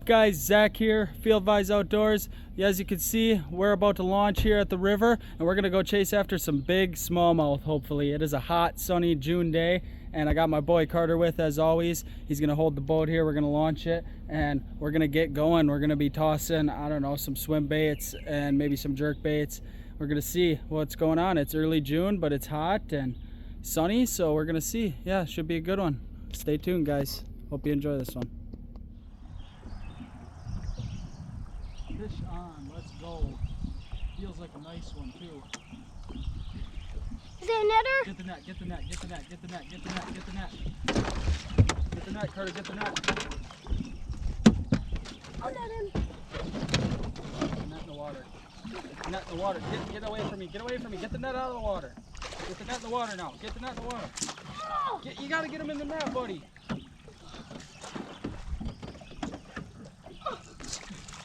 Guys, Zach here, Field Vise Outdoors. As you can see, we're about to launch here at the river and we're gonna go chase after some big smallmouth. Hopefully it is a hot sunny June day and I got my boy Carter with, as always. He's gonna hold the boat here. We're gonna launch it and we're gonna get going. We're gonna be tossing, I don't know, some swim baits and maybe some jerk baits. We're gonna see what's going on. It's early June, but it's hot and sunny, so we're gonna see. Yeah, should be a good one. Stay tuned, guys. Hope you enjoy this one. Fish on, let's go. Feels like a nice one too. Is there a netter? Get the net, get the net, get the net, get the net, get the net, get the net. Get the net, Carter, get the net. I'll net him. Get the net in the water. Get the net in the water. Get away from me, get away from me. Get the net out of the water. Get the net in the water now. Get the net in the water. You gotta get him in the net, buddy.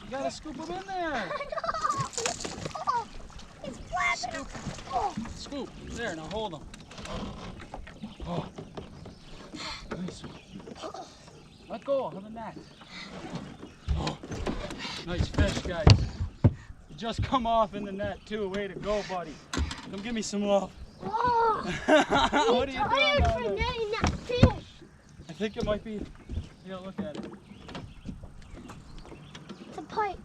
You gotta scoop him in there. Oh, he's flapping. Scoop. There, now hold him. Oh. Nice one. Let go of the net. Oh. Nice fish, guys. You just come off in the net too. Way to go, buddy. Come give me some love. Oh. What are you doing down there? Netting that fish. I think it might be. Yeah, look at it. It's a pike.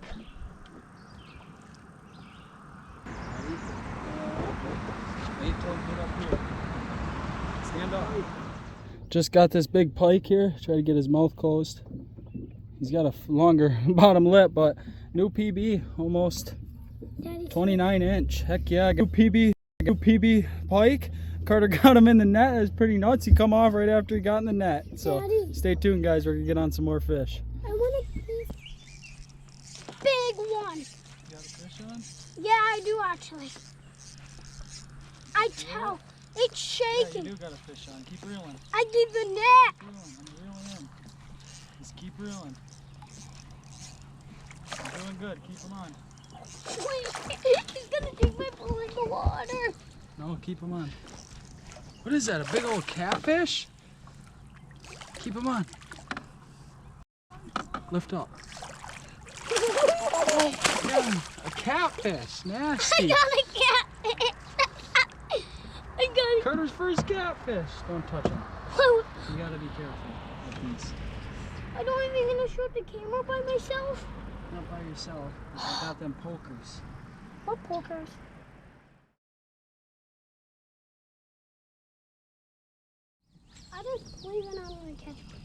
Wait till we get up here. Stand up. Just got this big pike here. Try to get his mouth closed. He's got a longer bottom lip, but new PB, almost 29 inch. Heck yeah, new PB pike. Carter got him in the net. It was pretty nuts. He come off right after he got in the net. So Daddy, stay tuned, guys. We're gonna get on some more fish. I want a big one. You got a fish on? Yeah, I do actually. I tell. It's Yeah, shaking. you do got a fish on. Keep reeling. I did the net. Keep reeling. I'm reeling in. Just keep reeling. You're doing good. Keep them on. Wait, he's gonna take my pole in the water. No, keep them on. What is that? A big old catfish? Keep them on. Lift up. Oh, man, a catfish. Nasty. I got a catfish. I got it. Carter's first catfish. Don't touch him. You gotta be careful with these. I don't even gonna shoot the camera by myself. Not by yourself. I got them pokers. What pokers? I just believe in I'm gonna catch one.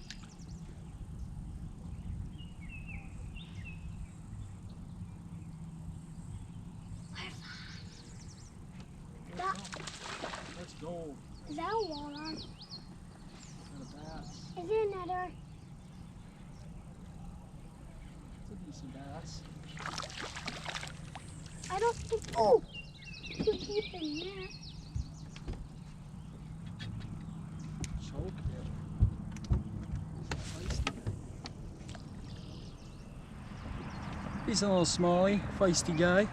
Let's go. Is that a walleye? Got a bass. Is there a netter? It's a decent bass. I don't think. Oh! You keep in there. Choke it. Feisty. He's a little smallie, feisty guy.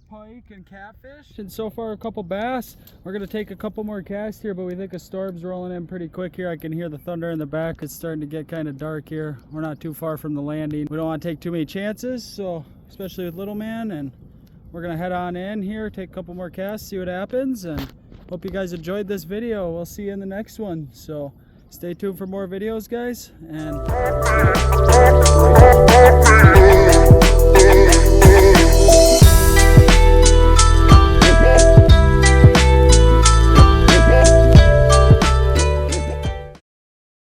Pike and catfish, and so far a couple bass. We're gonna take a couple more casts here, but we think a storm's rolling in pretty quick here. I can hear the thunder in the back. It's starting to get kind of dark here. We're not too far from the landing. We don't want to take too many chances, so especially with little man, and we're gonna head on in here, take a couple more casts, see what happens, and hope you guys enjoyed this video. We'll see you in the next one, so stay tuned for more videos, guys, and